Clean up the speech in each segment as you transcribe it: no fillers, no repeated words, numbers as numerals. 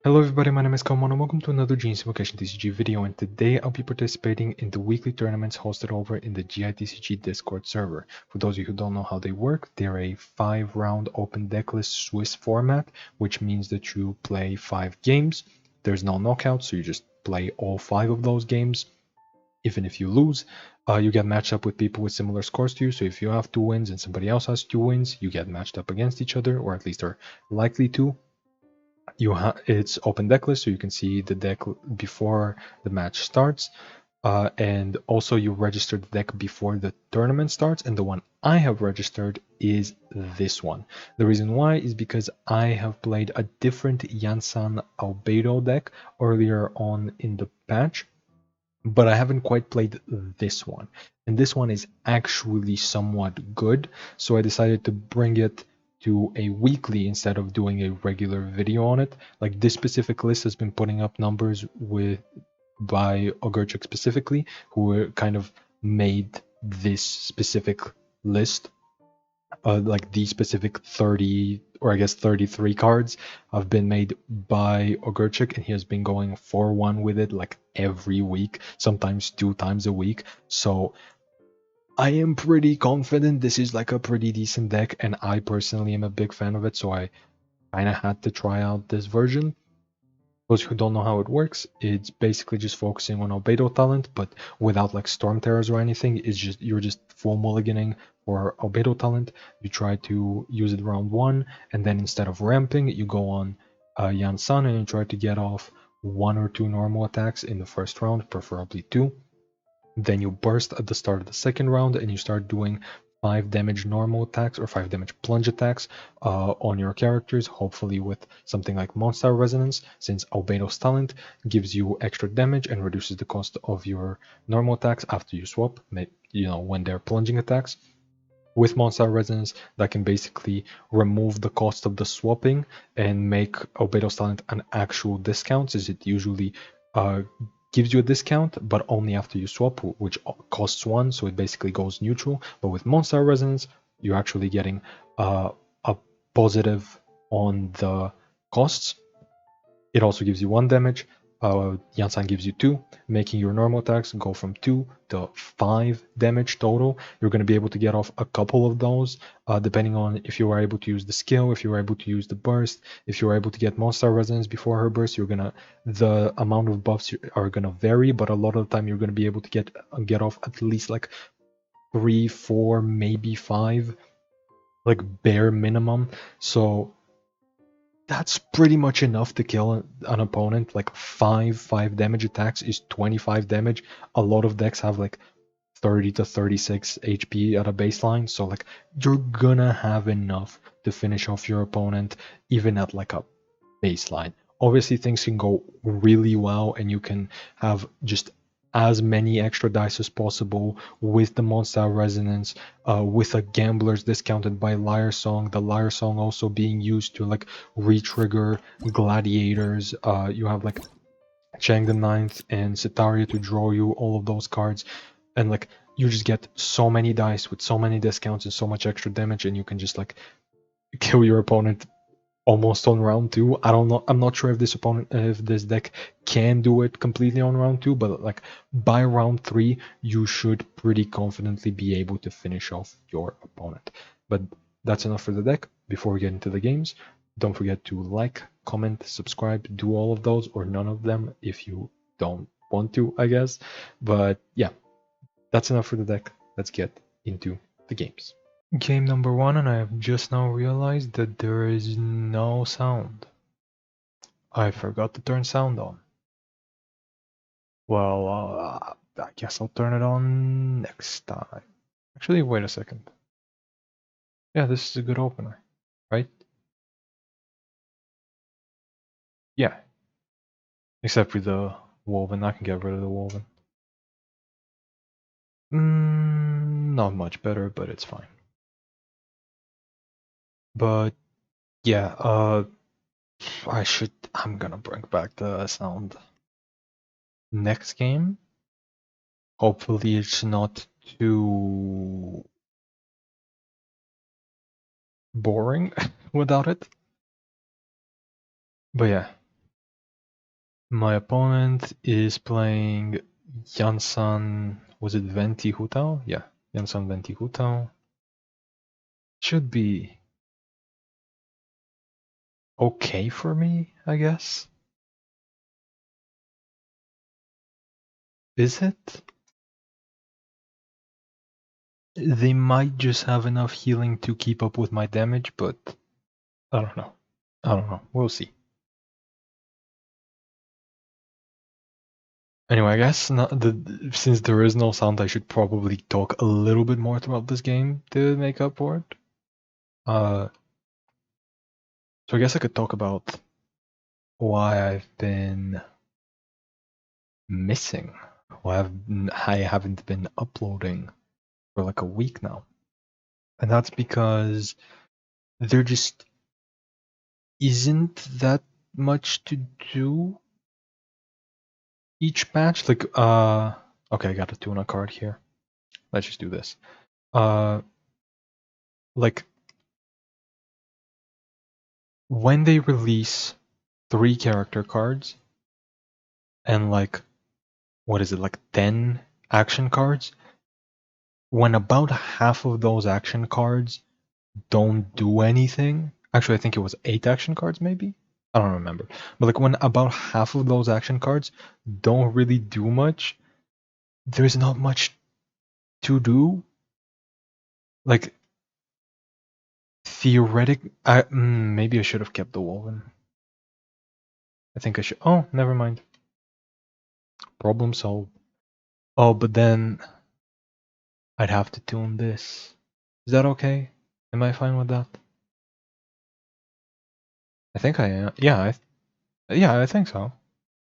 Hello everybody, my name is Kalman and welcome to another Genshin TCG video, and today I'll be participating in the weekly tournaments hosted over in the GITCG Discord server. For those of you who don't know how they work, they're a 5-round open decklist Swiss format, which means that you play 5 games. There's no knockout, so you just play all 5 of those games. Even if you lose, you get matched up with people with similar scores to you, so if you have 2 wins and somebody else has 2 wins, you get matched up against each other, or at least are likely to. It's open deck list, so you can see the deck before the match starts, and also you register the deck before the tournament starts, and the one I have registered is this one. The reason why is because I have played a different Yansan Albedo deck earlier on in the patch, but I haven't quite played this one, and this one is actually somewhat good, so I decided to bring it to a weekly instead of doing a regular video on it. Like, this specific list has been putting up numbers by Ogurchuk specifically, who kind of made this specific list. Like, these specific 30, or I guess 33 cards have been made by Ogurchuk, and he has been going 4-1 with it like every week, sometimes 2 times a week. So I am pretty confident this is like a pretty decent deck, and I personally am a big fan of it, so I kind of had to try out this version. Those who don't know how it works, it's basically just focusing on Albedo talent, but without like Storm Terrors or anything. It's just, you're just full mulliganing for Albedo talent. You try to use it round 1, and then instead of ramping, you go on Yansan and you try to get off 1 or 2 normal attacks in the first round, preferably 2. Then you burst at the start of the second round and you start doing 5 damage normal attacks or 5 damage plunge attacks on your characters, hopefully with something like Monster Resonance, since Albedo's talent gives you extra damage and reduces the cost of your normal attacks after you swap, when they're plunging attacks. With Monster Resonance, that can basically remove the cost of the swapping and make Albedo's talent an actual discount, since it usually gives you a discount, but only after you swap, which costs 1, so it basically goes neutral. But with Monster Resonance, you're actually getting a positive on the costs. It also gives you 1 damage. Yansan gives you 2, making your normal attacks go from 2 to 5 damage total. You're going to be able to get off a couple of those, depending on if you are able to use the skill, if you're able to use the burst, if you're able to get Monster Resonance before her burst. The amount of buffs are gonna vary, but a lot of the time you're gonna be able to get off at least like 3, 4, maybe 5, like bare minimum. So that's pretty much enough to kill an opponent. Like 5 damage attacks is 25 damage. A lot of decks have like 30 to 36 HP at a baseline, so like you're gonna have enough to finish off your opponent even at like a baseline. Obviously things can go really well and you can have just as many extra dice as possible with the Monster Resonance, with a Gambler's discounted by Liar Song, the Liar Song also being used to like re-trigger Gladiators. You have like Chang the Ninth and Setaria to draw you all of those cards, and like you just get so many dice with so many discounts and so much extra damage, and you can just like kill your opponent almost on round 2. I don't know. I'm not sure if this deck can do it completely on round 2, but like by round 3, you should pretty confidently be able to finish off your opponent. But that's enough for the deck. Before we get into the games, don't forget to like, comment, subscribe, do all of those or none of them if you don't want to, I guess. But yeah, that's enough for the deck. Let's get into the games. Game number 1, and I have just now realized that there is no sound. I forgot to turn sound on. Well, I guess I'll turn it on next time. Actually, wait a second. Yeah, this is a good opener, right? Yeah. Except for the woven. I can get rid of the woven. Not much better, but it's fine. But yeah, I'm gonna bring back the sound next game. Hopefully it's not too boring without it. But yeah, My opponent is playing Yansan. Was it Venti Hutao? Yeah, Yansan Venti Hutao. Should be okay for me, I guess. Is it? They might just have enough healing to keep up with my damage, but I don't know. I don't know. We'll see. Anyway, I guess since there is no sound, I should probably talk a little bit more throughout this game to make up for it. So I guess I could talk about why I've been missing. Why I haven't been uploading for like a week now. And that's because there just isn't that much to do each patch. Like, okay, I got a tuna card here. Let's just do this. Like, when they release 3 character cards and like, what is it, like 10 action cards, when about half of those action cards don't do anything, actually, I think it was 8 action cards, maybe? I don't remember. But like, when about half of those action cards don't really do much, there's not much to do. Like, maybe I should have kept the Woven. I think I should. Oh, never mind. Problem solved. Oh, but then I'd have to tune this. Is that okay? Am I fine with that? I think I am. Yeah, I think so.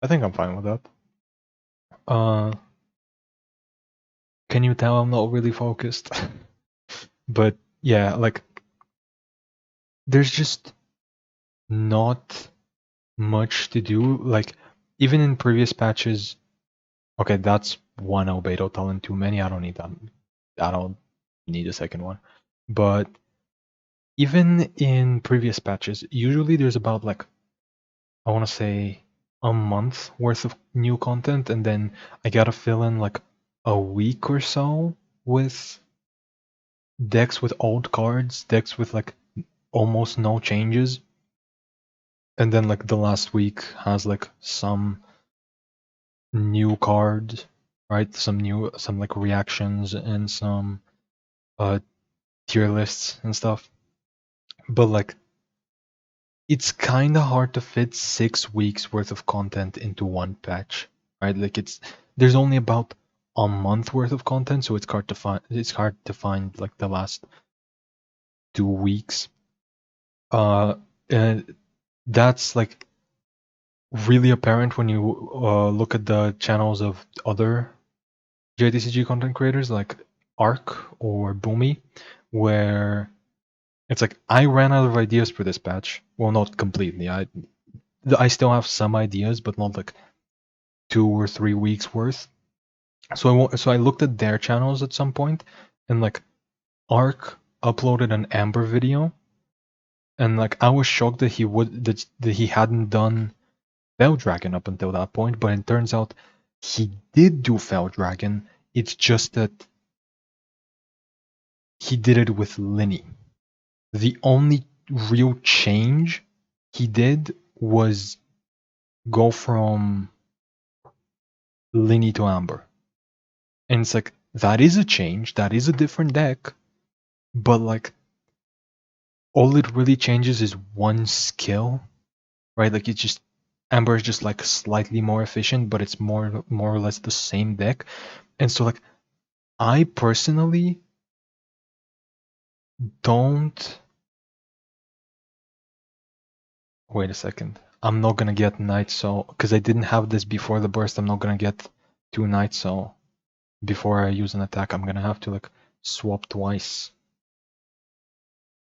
I think I'm fine with that. Can you tell I'm not really focused? But yeah, like, there's just not much to do. Like, even in previous patches, okay, that's one Albedo talent too many. I don't need that. I don't need a second one. But even in previous patches, usually there's about like, I want to say, a month worth of new content, and then I gotta fill in like a week or so with decks with old cards, decks with like almost no changes. And then like the last week has like some new cards, right? Some like reactions and some uh tier lists and stuff. But like, it's kind of hard to fit 6 weeks worth of content into one patch, right? Like, there's only about a month worth of content, so it's hard to find. It's hard to find like the last 2 weeks. And that's like really apparent when you look at the channels of other GITCG content creators like Arc or Boomy, where it's like, I ran out of ideas for this patch. Well, not completely. I still have some ideas, but not like 2 or 3 weeks worth. So I looked at their channels at some point, and like, Arc uploaded an Amber video, and like, I was shocked that he hadn't done Fell Dragon up until that point, but it turns out he did do Fell Dragon. It's just that he did it with Linny. The only real change he did was go from Linny to Amber. And it's like, that is a change, that is a different deck, but like, all it really changes is one skill, right? Like, it's just, Amber is just like slightly more efficient, but it's more or less the same deck. And so like, I personally don't. Wait a second. I'm not gonna get Night Soul because I didn't have this before the burst. I'm not gonna get 2 Night Soul before I use an attack. I'm gonna have to like swap twice.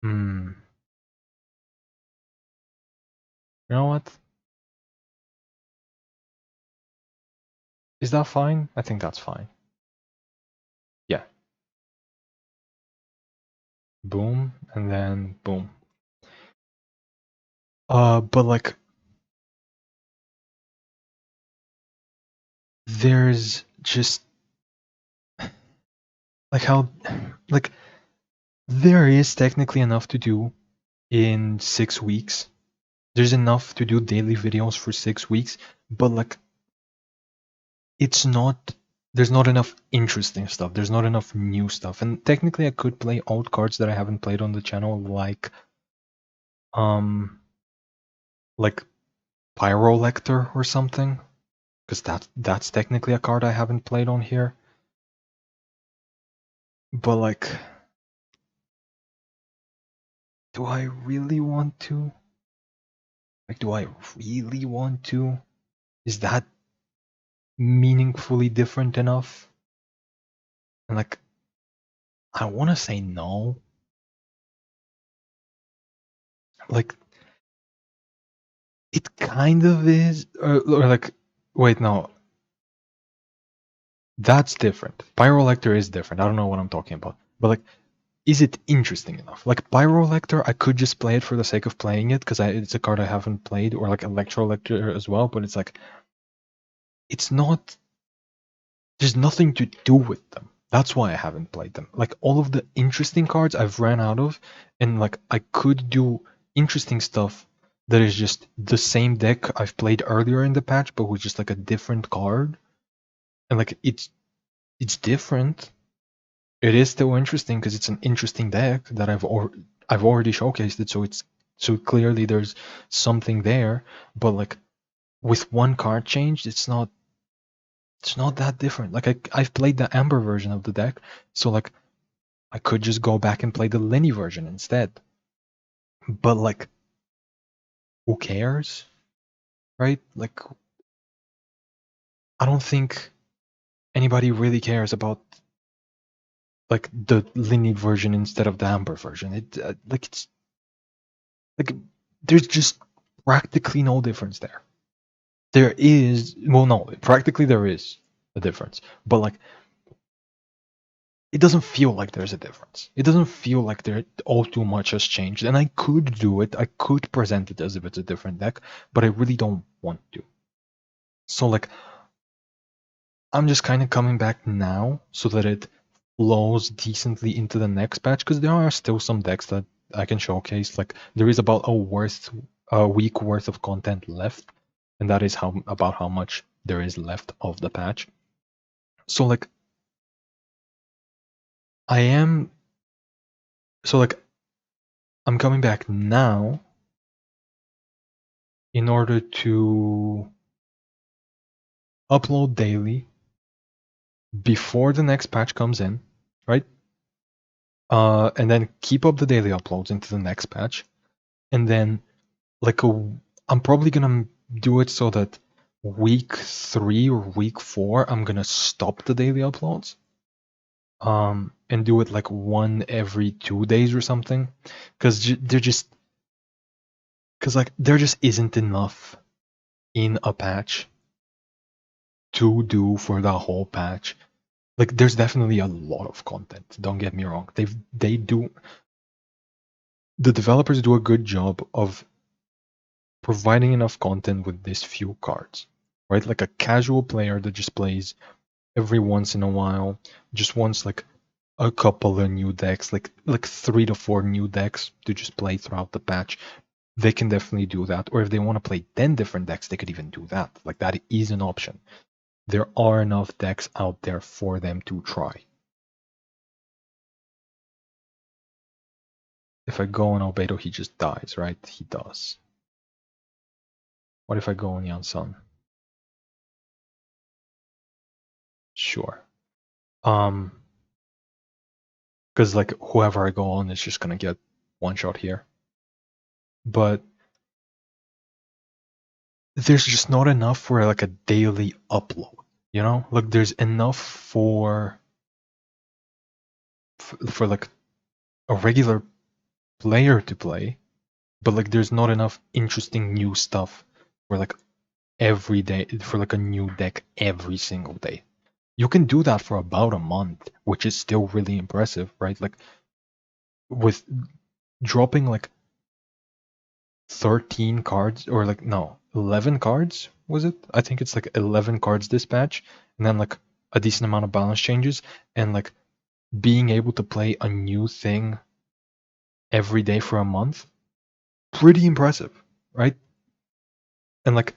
Hmm. You know what? Is that fine? I think that's fine. Yeah. Boom, and then boom. But like, there's just like how like there is technically enough to do in 6 weeks. There's enough to do daily videos for 6 weeks, but like it's not there's not enough interesting stuff. There's not enough new stuff. And technically I could play old cards that I haven't played on the channel, like Pyrolector or something. Because that's technically a card I haven't played on here. But like, do I really want to? Like, do I really want to? Is that meaningfully different enough? And like, I want to say no. Like, it kind of is, or like, wait, no. That's different. Pyrolector is different. I don't know what I'm talking about. But like, is it interesting enough? Like Pyrolector, I could just play it for the sake of playing it because it's a card I haven't played, or like Electrolector as well. But it's like, it's not. There's nothing to do with them. That's why I haven't played them. Like all of the interesting cards I've ran out of, and like I could do interesting stuff that is just the same deck I've played earlier in the patch, but with just like a different card. And like it's different. It is still interesting because it's an interesting deck that I've already showcased it, so clearly there's something there. But like with one card changed, it's not that different. Like I've played the Amber version of the deck, so like I could just go back and play the Lenny version instead. But like, who cares, right? Like, I don't think anybody really cares about like the Lenny version instead of the Amber version. It's like there's just practically no difference there. There is, well, no, practically there is a difference, but like it doesn't feel like there's a difference. It doesn't feel like there all too much has changed. And I could do it. I could present it as if it's a different deck, but I really don't want to. So like I'm just kind of coming back now so that it flows decently into the next patch, because there are still some decks that I can showcase. Like there is about a week worth of content left, and that is about how much there is left of the patch. So like I'm coming back now in order to upload daily before the next patch comes in, right? And then keep up the daily uploads into the next patch, and then I'm probably gonna do it so that week 3 or week 4 I'm gonna stop the daily uploads, and do it like one every 2 days or something, because there just isn't enough in a patch to do for the whole patch. Like there's definitely a lot of content, don't get me wrong. The developers do a good job of providing enough content with these few cards, right? Like a casual player that just plays every once in a while, just wants like a couple of new decks, like 3 to 4 new decks to just play throughout the patch. They can definitely do that. Or if they want to play 10 different decks, they could even do that. Like that is an option. There are enough decks out there for them to try. If I go on Albedo, he just dies, right? He does. What if I go on Yansun? Sure. Because like whoever I go on is just gonna get one shot here. But there's just not enough for like a daily upload, you know? Like there's enough for like a regular player to play, but like there's not enough interesting new stuff for like every day, for like a new deck every single day. You can do that for about a month, which is still really impressive, right? Like with dropping like 13 cards, or like no, 11 cards, was it? I think it's like 11 cards this patch, and then like a decent amount of balance changes, and like being able to play a new thing every day for a month, pretty impressive, right? And like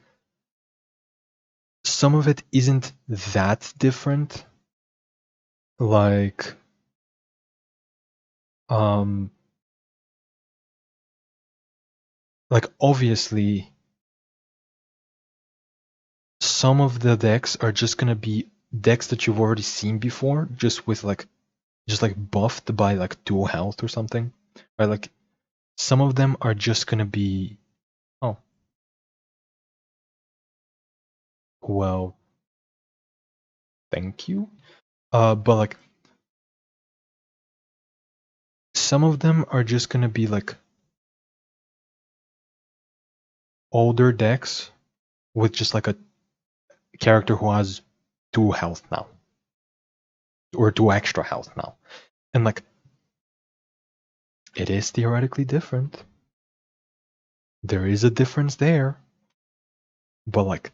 some of it isn't that different. Like um obviously some of the decks are just gonna be decks that you've already seen before, just with like buffed by like 2 health or something. Right? Like some of them are just gonna be, oh well, thank you. But like some of them are just gonna be like older decks with just like a character who has 2 health now. Or 2 extra health now. And like it is theoretically different. There is a difference there. But like,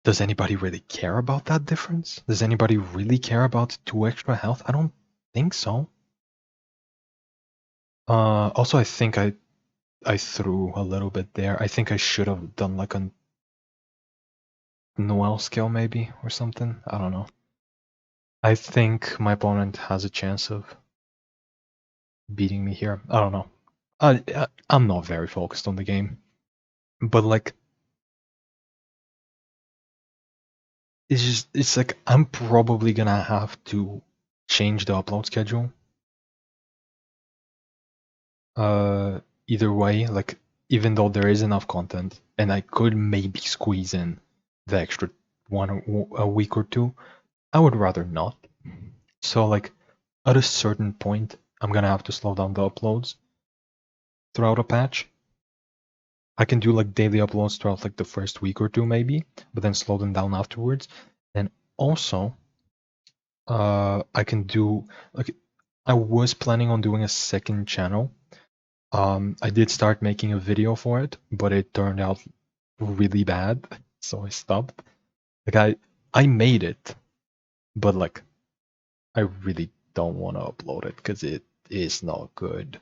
does anybody really care about that difference? Does anybody really care about 2 extra health? I don't think so. Also, I think I threw a little bit there. I think I should have done like a Noel skill maybe or something. I don't know. I think my opponent has a chance of beating me here. I don't know. I'm not very focused on the game, but like it's like I'm probably gonna have to change the upload schedule. Either way, like even though there is enough content and I could maybe squeeze in the extra a week or two, I would rather not. So like at a certain point, I'm gonna have to slow down the uploads throughout a patch. I can do like daily uploads throughout like the first week or two maybe, but then slow them down afterwards. And also, I can do like I was planning on doing a second channel. I did start making a video for it, but it turned out really bad, so I stopped. Like I made it, but like I really don't want to upload it because it is not good.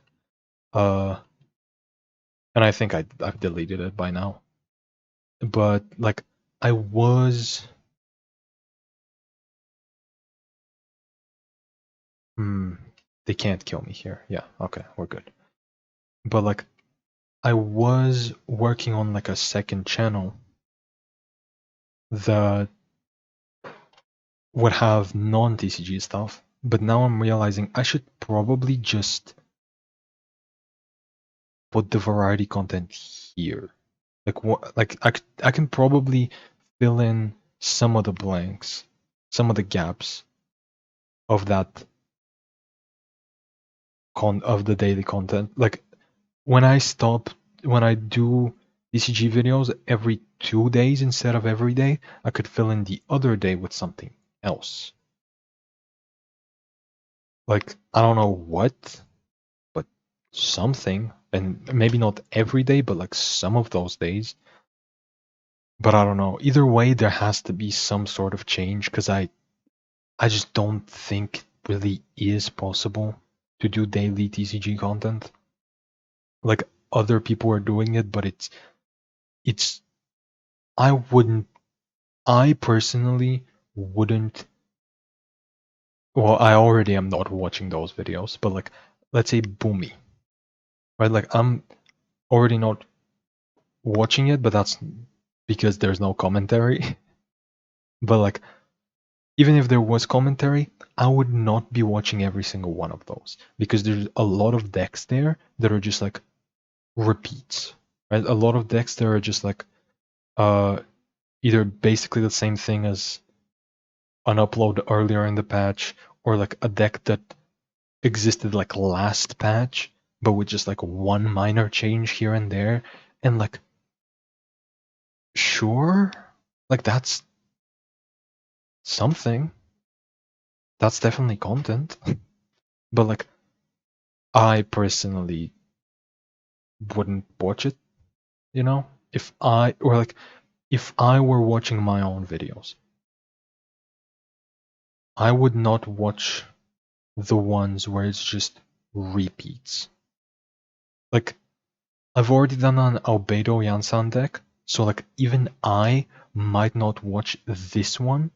And I think I've deleted it by now. But like I was, they can't kill me here. Yeah, okay, we're good. But like I was working on like a second channel that would have non-TCG stuff, but now I'm realizing I should probably just put the variety content here. Like what? Like I can probably fill in some of the blanks, some of the gaps of that of the daily content. Like when I do TCG videos every 2 days instead of every day, I could fill in the other day with something else. Like I don't know what, but something, and maybe not every day, but like some of those days. But I don't know. Either way, there has to be some sort of change because I just don't think it really is possible to do daily TCG content. Like other people are doing it, but it's I personally wouldn't. Well, I already am not watching those videos, but like let's say Boomy, right? Like I'm already not watching it, but that's because there's no commentary. But like even if there was commentary, I would not be watching every single one of those because there's a lot of decks there that are just like repeats, right? A lot of decks that are just like either basically the same thing as an upload earlier in the patch, or like a deck that existed like last patch, but with just like one minor change here and there, and like sure, like that's something. That's definitely content. But like I personally wouldn't watch it, you know? If I or like if I were watching my own videos, I would not watch the ones where it's just repeats. Like, I've already done an Albedo Yansan deck, so like even I might not watch this one,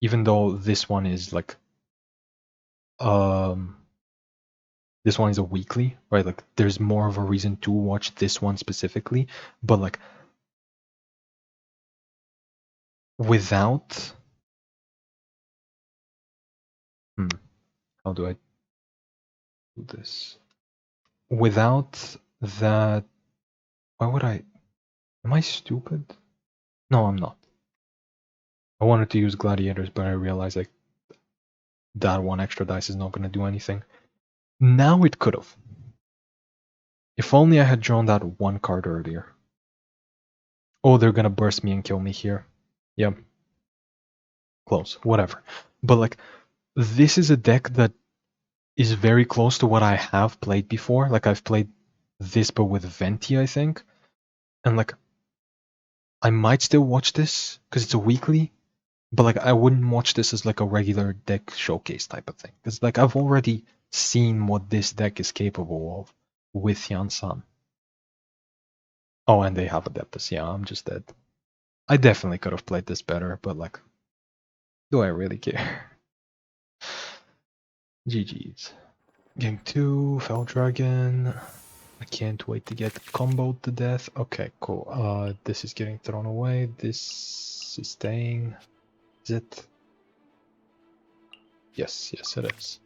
even though this one is like this one is a weekly, right? Like there's more of a reason to watch this one specifically, but like without how do I do this? Without that, why would I? Am I stupid? No, I'm not. I wanted to use gladiators, but I realized like that one extra dice is not going to do anything. Now it could have. If only I had drawn that one card earlier. Oh, they're going to burst me and kill me here. Yep. Close. Whatever. But like, this is a deck that is very close to what I have played before. Like I've played this but with Venti, I think. And like I might still watch this because it's a weekly, but like I wouldn't watch this as like a regular deck showcase type of thing. Because like I've already seen what this deck is capable of with Yansan. Oh, and they have Adeptus. Yeah, I'm just dead. I definitely could have played this better, but like, do I really care? GG's. Game 2, Fell Dragon. I can't wait to get comboed to death. Okay, cool. This is getting thrown away. This is staying. Is it? Yes, yes it is.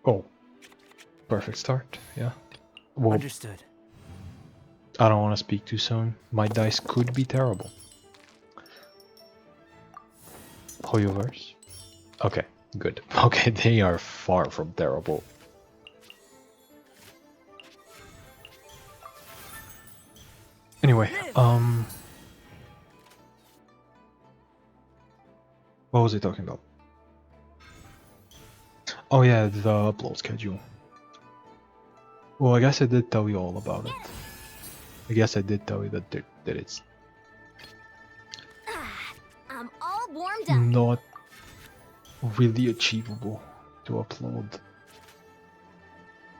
Oh. Perfect start, yeah. Well, understood. I don't want to speak too soon. My dice could be terrible. Hoyoverse? Okay, good. Okay, they are far from terrible. Anyway, what was I talking about? Oh yeah, the upload schedule. Well, I guess I did tell you all about it. I guess I did tell you that it's I'm all warmed up. not really achievable to upload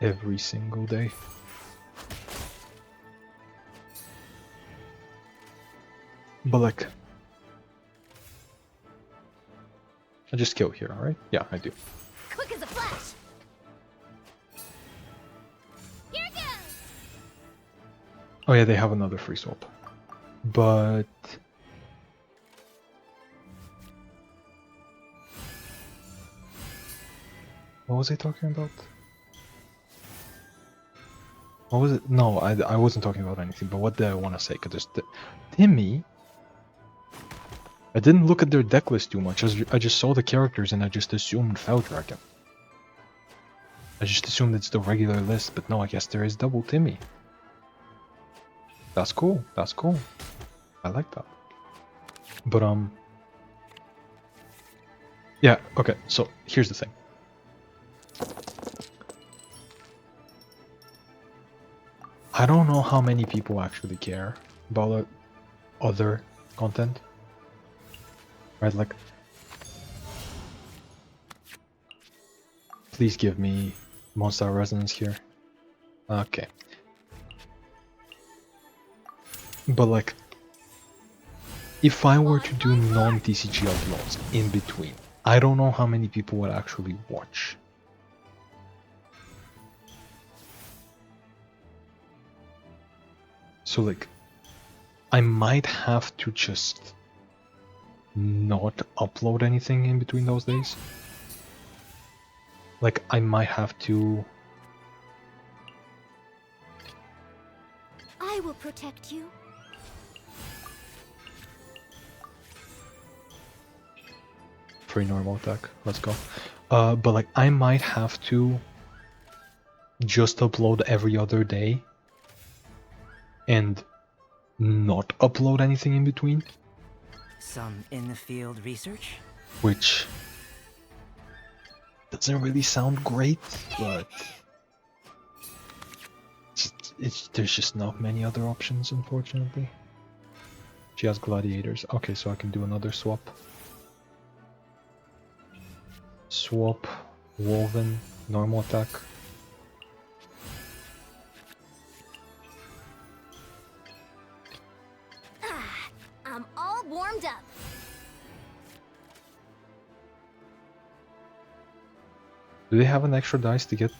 every single day. But like, I just kill here, right? Yeah, I do. Quick as a flash. Here it goes. Oh yeah, they have another free swap. But what was I talking about? What was it? No, I wasn't talking about anything, but what did I want to say? Because there's Timmy. I didn't look at their deck list too much. I just saw the characters and I just assumed Fell Dragon. I just assumed it's the regular list, but no, I guess there is double Timmy. That's cool. That's cool. I like that. But yeah, okay, so here's the thing. I don't know how many people actually care about other content. Right, like, please give me Monster Resonance here. Okay. But like, if I were to do non-TCG uploads in between, I don't know how many people would actually watch. So like, I might have to just not upload anything in between those days. Like, I might have to... I will protect you. Free normal attack, let's go. But like, I might have to just upload every other day and not upload anything in between. Some in-the-field research? Which doesn't really sound great, but there's just not many other options, unfortunately. She has gladiators. Okay, so I can do another swap. Swap, woven, normal attack. I'm all warmed up. Do they have an extra dice to get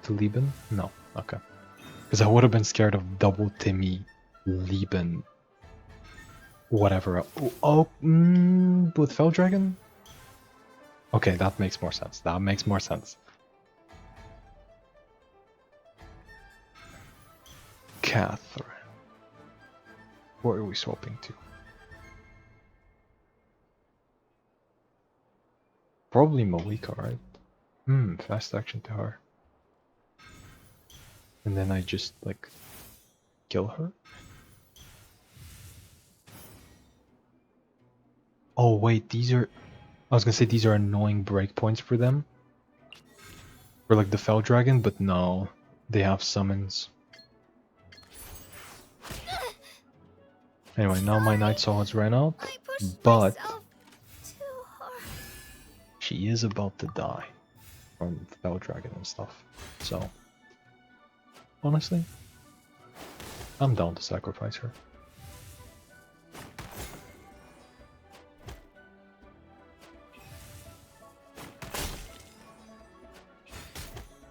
to Lieben? No. Okay. Because I would have been scared of double Timmy, Lieben, whatever. With Fell Dragon? Okay, that makes more sense. That makes more sense. Catherine. Where are we swapping to? Probably Malika, right? Fast action to her. And then I just, like, kill her? Oh, wait, these are... I was gonna say these are annoying breakpoints for them. For, like, the Fell Dragon, but no. They have summons. Anyway, now my Night Swords ran out, but she is about to die from Fell Dragon and stuff. So, honestly, I'm down to sacrifice her.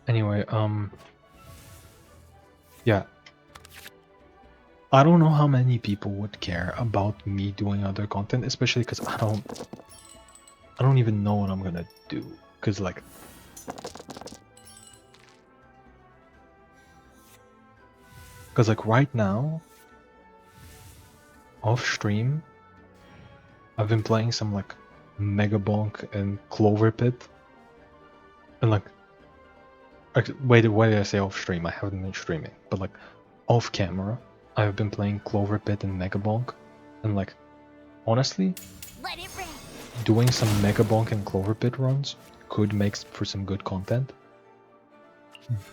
Anyway, yeah. I don't know how many people would care about me doing other content, especially because I don't even know what I'm gonna do. Because, like, right now, off stream, I've been playing some, like, Mega Bonk and Clover Pit. And, like, wait, why did I say off stream? I haven't been streaming. But, like, off camera, I've been playing Clover Pit and Mega Bonk. And, like, honestly, Let it rain. doing some Mega Bonk and Clover Pit runs could make for some good content.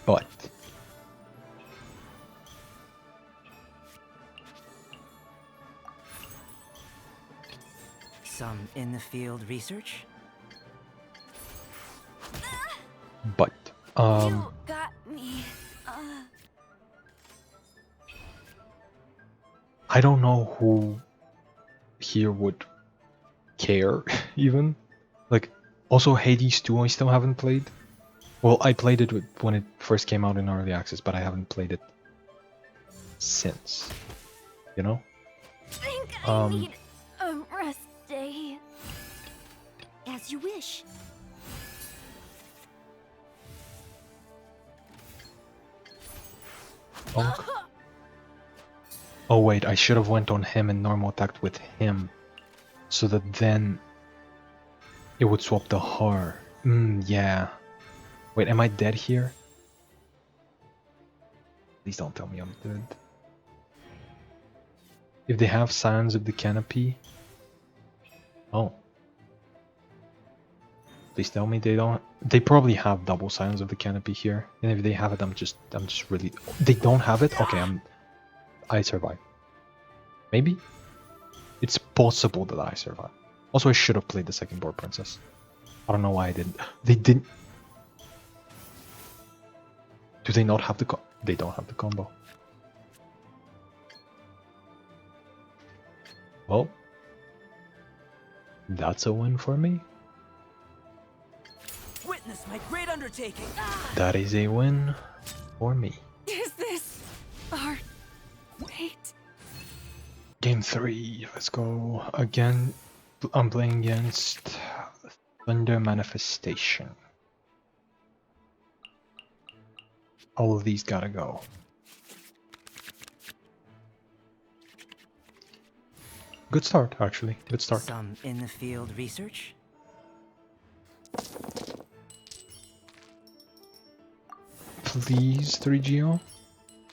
But Some in the field research? You got me. I don't know who here would care, even. Like, also Hades 2 I still haven't played. Well, I played it when it first came out in early access, but I haven't played it since. You know? Think I need a rest day. As you wish. Bonk. Oh wait, I should have went on him and normal attacked with him, so that then it would swap to her. Yeah. Wait, am I dead here? Please don't tell me I'm dead. If they have Signs of the Canopy... Oh. Please tell me they don't... They probably have double Signs of the Canopy here. And if they have it, I'm just really... They don't have it? Okay, I survive. Maybe? It's possible that I survive. Also, I should have played the second board princess. I don't know why I didn't. They didn't... Do they not have the They don't have the combo. Well, that's a win for me. Witness my great undertaking! That is a win for me. Is this our wait? Game 3, let's go. Again, I'm playing against Thunder Manifestation. All of these gotta go. Good start, actually. Good start. Some in the field research? Please, 3GO.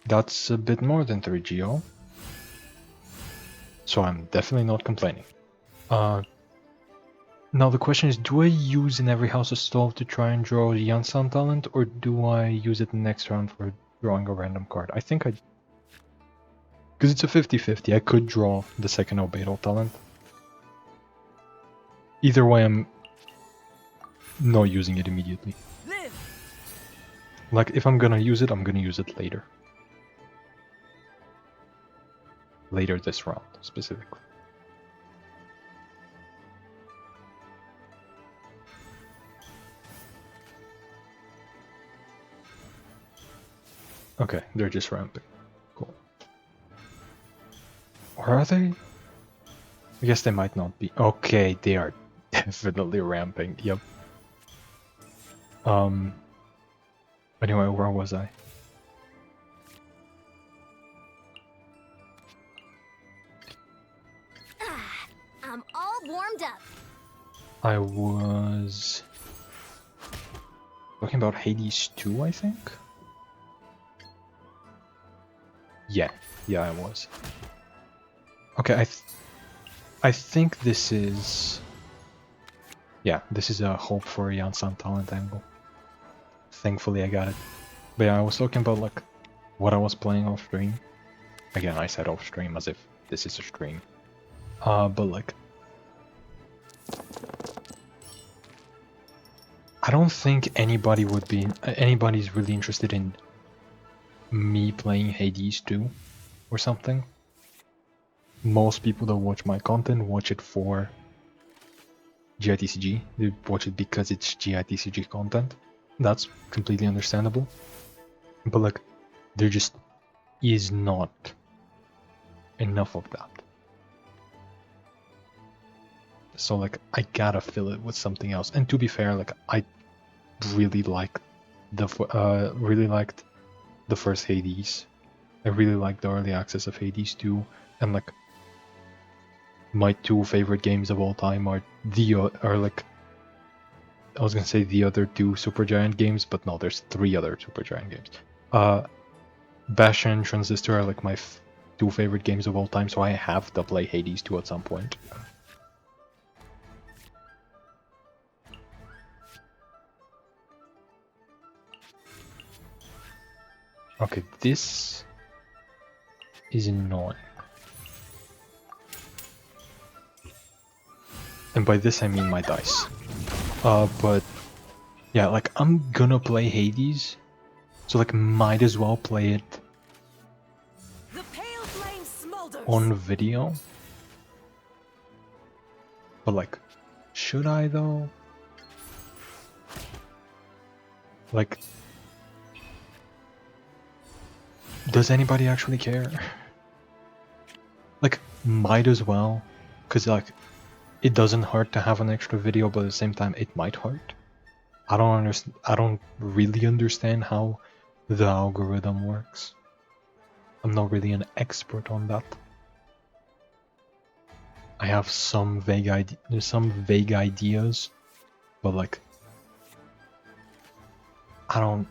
That's a bit more than 3GO. So I'm definitely not complaining. Now the question is, do I use in every house a stove to try and draw the Yansan talent, or do I use it next round for drawing a random card? I think I... Because it's a 50-50. I could draw the second Albedo talent. Either way, I'm not using it immediately. Live. Like, if I'm gonna use it, I'm gonna use it later. Later this round, specifically. Okay, they're just ramping. Cool. Or are they? I guess they might not be. Okay, they are definitely ramping. Yep. Anyway, where was I? I'm all warmed up. I was talking about Hades 2, I think? Yeah, I was. Okay, I think this is... Yeah, this is a hope for a Yansan talent angle. Thankfully I got it. But yeah, I was talking about like what I was playing off stream. Again, I said off stream as if this is a stream. But like... I don't think anybody's really interested in me playing Hades 2 or something. Most people that watch my content watch it for GITCG. They watch it because it's GITCG content. That's completely understandable. But like, there just is not enough of that. So like, I gotta fill it with something else. And to be fair, like, I really liked the first Hades. I really liked the early access of Hades 2, and like, my two favorite games of all time are like, I was gonna say the other two Supergiant games, but no, there's three other Supergiant games. Bastion and Transistor are like my two favorite games of all time, so I have to play Hades 2 at some point. Okay, this is annoying. And by this I mean my dice. But yeah, like, I'm gonna play Hades, so like, might as well play it The pale flame smolders. on video. But like, should I though? Like, does anybody actually care? Like, might as well, cause like, it doesn't hurt to have an extra video, but at the same time, it might hurt. I don't really understand how the algorithm works. I'm not really an expert on that. I have some vague ideas, but like, I don't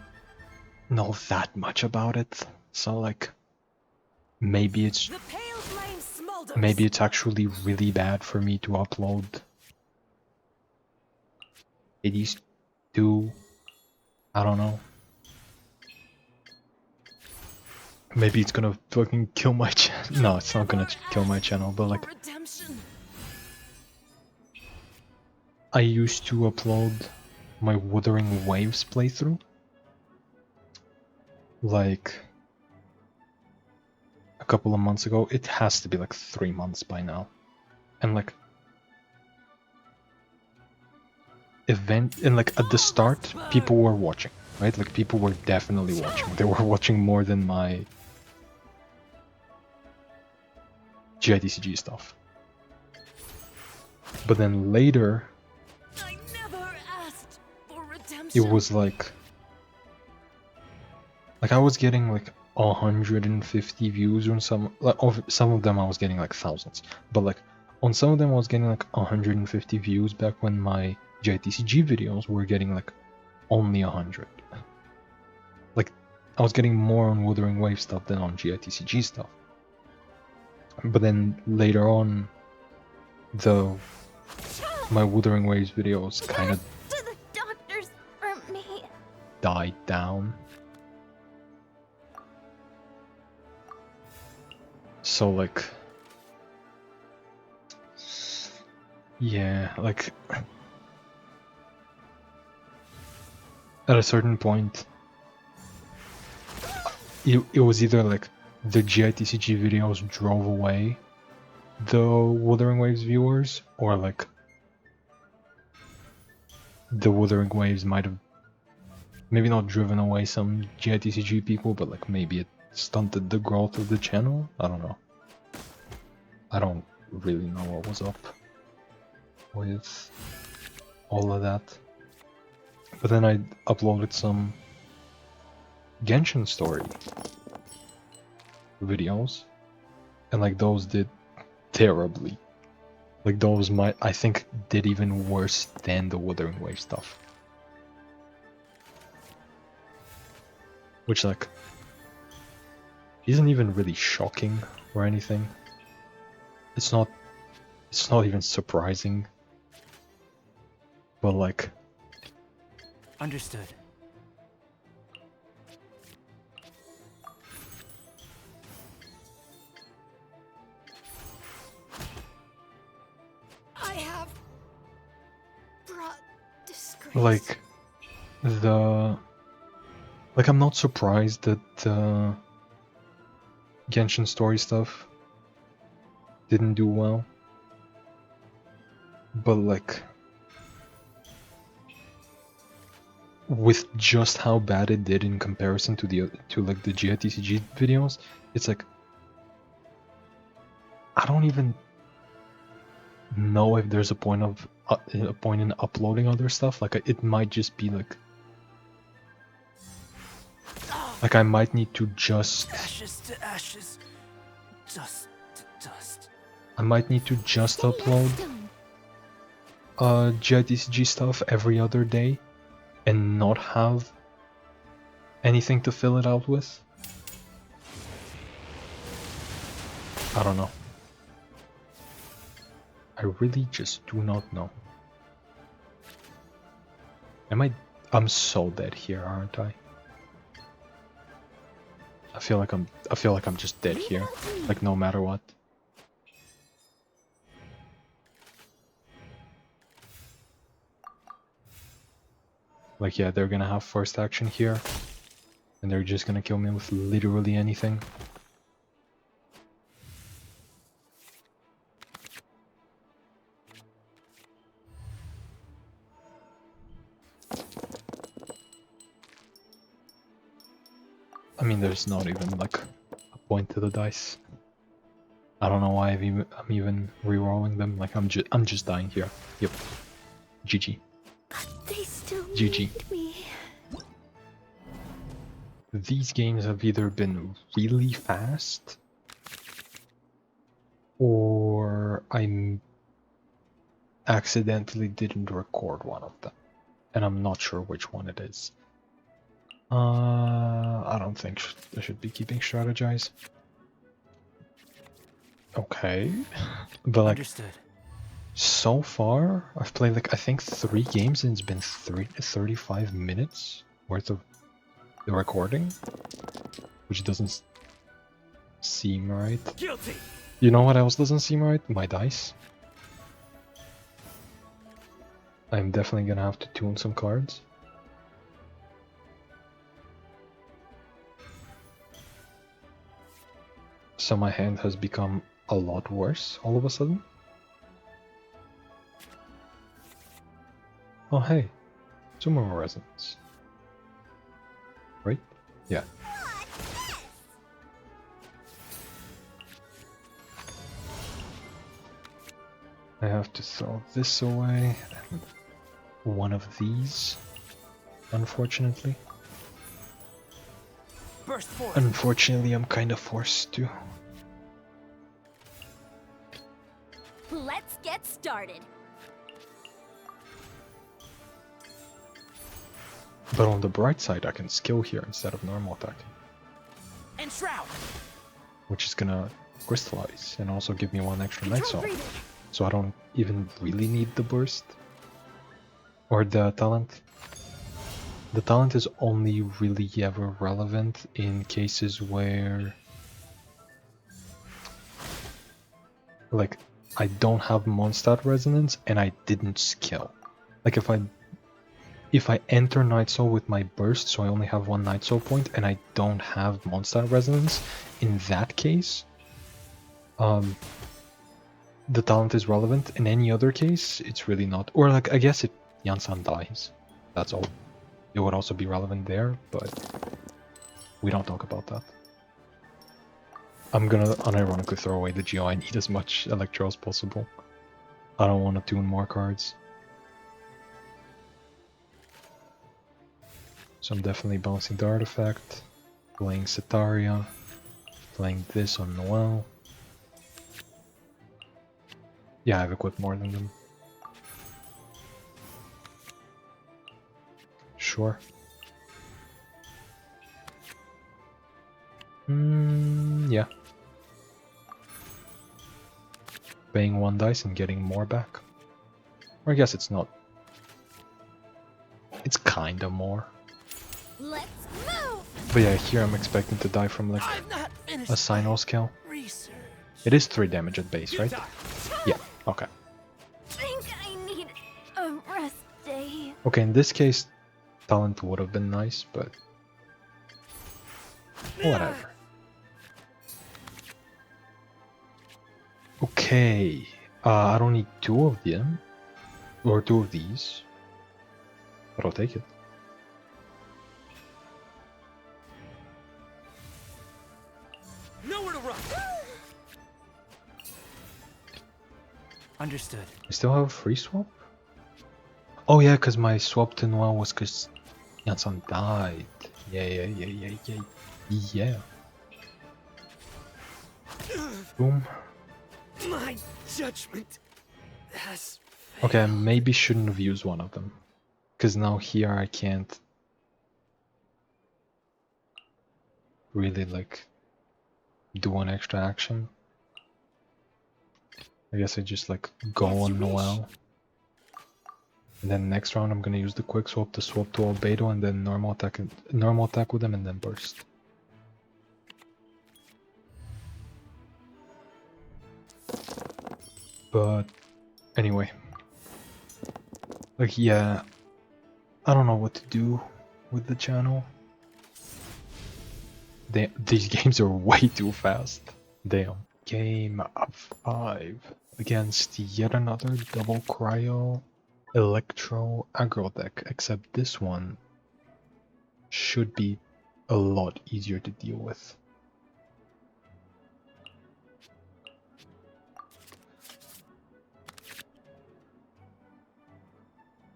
know that much about it. So like, maybe it's The pale flame smolders. maybe it's actually really bad for me to upload Hades 2. I don't know. Maybe it's gonna fucking kill my channel. No, it's not gonna kill my channel, but like, Redemption. I used to upload my Wuthering Waves playthrough like a couple of months ago. It has to be like 3 months by now. And like, like at the start, people were watching, right? Like, people were definitely watching. They were watching more than my GITCG stuff. But then later, I never asked for redemption. it was like I was getting like 150 views on some, like, some of them I was getting like thousands, but like on some of them I was getting like 150 views back when my GITCG videos were getting like only 100. Like, I was getting more on Wuthering Wave stuff than on GITCG stuff. But then later on, though, my Wuthering Waves videos kind of To the doctors for me. died down. So like, yeah, like at a certain point, it was either like the GITCG videos drove away the Wuthering Waves viewers, or like the Wuthering Waves might have maybe not driven away some GITCG people, but like maybe it stunted the growth of the channel. I don't know. I don't really know what was up with all of that. But then I uploaded some Genshin story videos, and like those did terribly. Like those I think did even worse than the Wuthering Wave stuff. Which like isn't even really shocking or anything. It's not even surprising. But like, Understood. I have brought disgrace. like I'm not surprised that Genshin story stuff didn't do well, but like with just how bad it did in comparison to the GITCG videos, it's like I don't even know if there's a point in uploading other stuff. Like it might just be like I might need to just Ashes to ashes, dust to dust. I might need to just upload GITCG stuff every other day and not have anything to fill it out with. I don't know. I really just do not know. I'm so dead here, aren't I? I feel like I'm just dead here. Like no matter what. Like yeah, they're gonna have first action here. And they're just gonna kill me with literally anything. I mean, there's not even like a point to the dice. I don't know why I'm even re-rolling them. Like I'm just dying here. Yep. GG. They still GG. need me. These games have either been really fast, or I accidentally didn't record one of them, and I'm not sure which one it is. I don't think I should be keeping strategize. Okay, but like Understood. so far I've played like I think 3 games and it's been 35 minutes worth of the recording, which doesn't seem right. Guilty. You know what else doesn't seem right? My dice. I'm definitely gonna have to tune some cards. So my hand has become a lot worse all of a sudden. Oh hey, 2 more resonance. Right? Yeah. I have to throw this away and one of these, unfortunately. Burst forth. Unfortunately, I'm kind of forced to. Let's get started. But on the bright side, I can skill here instead of normal attacking, Enshroud. which is gonna crystallize and also give me 1 extra night Control zone. breathing. So I don't even really need the burst or the talent. The talent is only really ever relevant in cases where like I don't have Mondstadt Resonance and I didn't skill. Like if I enter Night Soul with my burst, so I only have one Night Soul point and I don't have Mondstadt Resonance, in that case, the talent is relevant. In any other case, it's really not. Or like I guess if Yansan dies, that's all. It would also be relevant there, but we don't talk about that. I'm gonna unironically throw away the Geo. I need as much Electro as possible. I don't want to tune more cards. So I'm definitely bouncing the artifact, playing Setaria, playing this on Noel. Yeah, I've equipped more than them. Sure. Yeah. Paying one dice and getting more back. Or I guess it's not. It's kinda more. Let's move! But yeah, here I'm expecting to die from like I've not finished a Sinnoh skill. research. It is 3 damage at base, right? Yeah, okay. Think I need a rest day. Okay, in this case, talent would have been nice, but whatever. Okay, I don't need 2 of them, or 2 of these, but I'll take it. Nowhere to run. Understood. I still have a free swap? Oh yeah, because my swap to Noel was because Yansan died. Yeah. Boom. My judgment has Okay, I maybe shouldn't have used one of them. Because now here I can't really like do an extra action. I guess I just like go on Noel. And then next round I'm gonna use the quick swap to swap to Albedo and then normal attack with him and then burst. But anyway. Like yeah, I don't know what to do with the channel. These games are way too fast. Damn. Game 5 against yet another double cryo electro aggro deck, except this one should be a lot easier to deal with.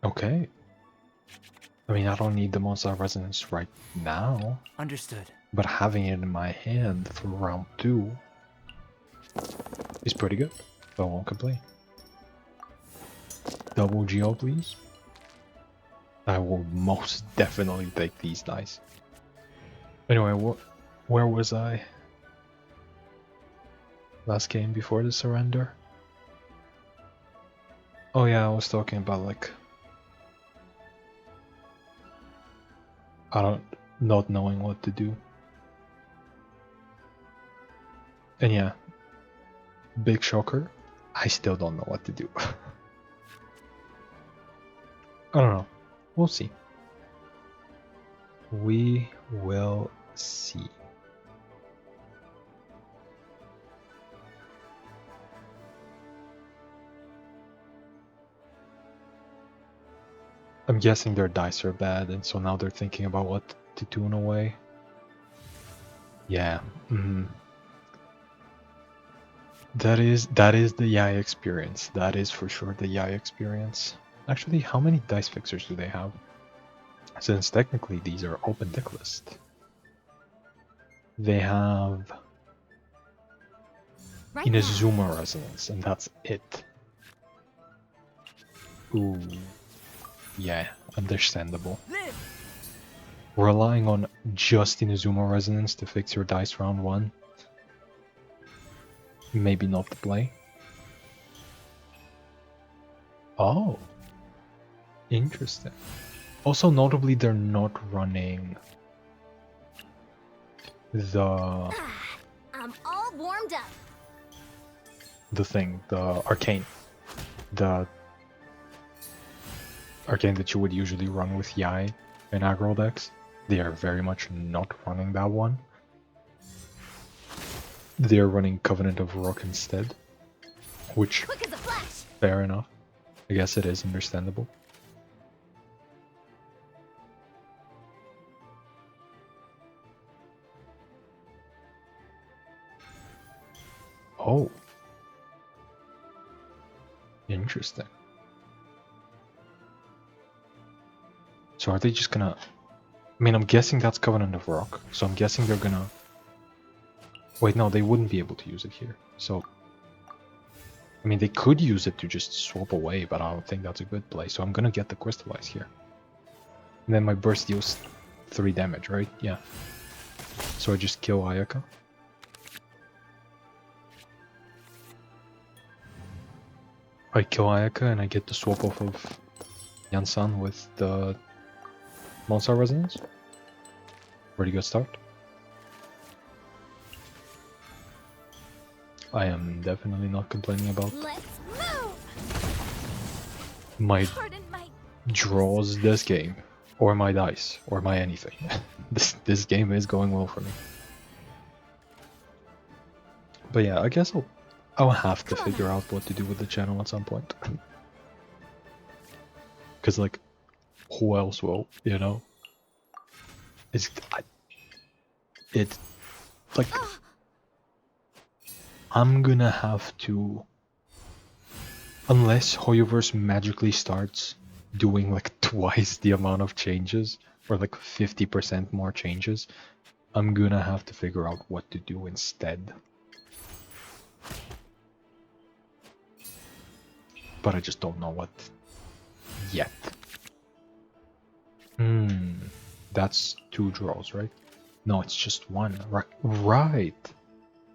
Okay. I mean, I don't need the Monster Resonance right now. understood. But having it in my hand for round 2 is pretty good, so I won't complain. Double Geo, please. I will most definitely take these dice. Anyway, where was I? Last game before the surrender? Oh yeah, I was talking about like... not knowing what to do. And yeah, big shocker, I still don't know what to do. I don't know. We'll see. We will see. I'm guessing their dice are bad, and so now they're thinking about what to tune away. Yeah. That is the Yai experience. That is for sure the Yai experience. Actually, how many dice fixers do they have? Since technically these are open deck list. They have Inazuma Resonance, and that's it. Ooh. Yeah, understandable. Relying on just Inazuma Resonance to fix your dice round 1. Maybe not the play. Oh. Interesting. Also, notably, they're not running the I'm all warmed up. the arcane. The arcane that you would usually run with Yai in aggro decks. They are very much not running that one. They're running Covenant of Rock instead, which, Quick as a flash. fair enough. I guess it is understandable. Oh. Interesting. So are they just gonna... I mean, I'm guessing that's Covenant of Rock, so I'm guessing they're gonna... Wait, no, they wouldn't be able to use it here. So, I mean, they could use it to just swap away, but I don't think that's a good play. So I'm gonna get the Crystallize here. And then my burst deals 3 damage, right? Yeah. So I just kill Ayaka. I kill Ayaka and I get the swap off of Yansan with the Monster Resonance. Pretty good start. I am definitely not complaining about Let's move. my Pardon my. draws this game, or my dice, or my anything. This game is going well for me. But yeah, I guess I'll have to figure out what to do with the channel at some point. Cause like, who else will, you know? It's like, I'm gonna have to, unless Hoyoverse magically starts doing like twice the amount of changes, or like 50% more changes, I'm gonna have to figure out what to do instead. But I just don't know what yet. That's 2 draws, right? No, it's just 1. Right.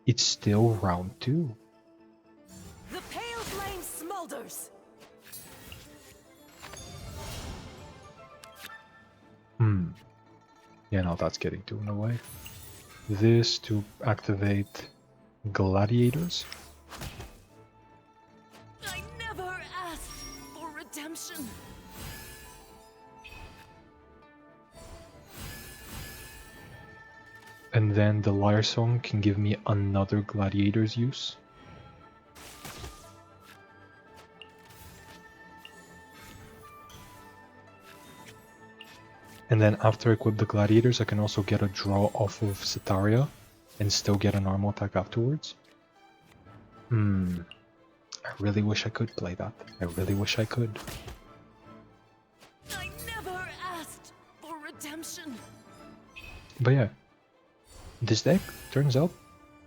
It's still round 2. The pale flame smolders. Yeah, no, that's getting too in the way. This to activate gladiators. I never asked for redemption. And then the Lyre Song can give me another gladiator's use. And then after I equip the gladiators, I can also get a draw off of Setaria and still get a normal attack afterwards. I really wish I could play that. I really wish I could. I never asked for redemption. But yeah, this deck, turns out,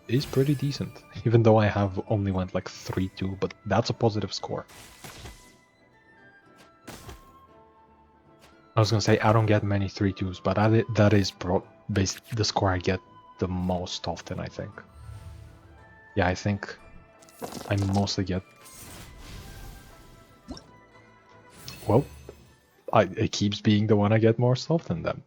is pretty decent. Even though I have only went like 3-2, but that's a positive score. I was gonna say I don't get many 3-2s, but that is the score I get the most often, I think. Yeah, I think I mostly get... Well, it keeps being the one I get most often then.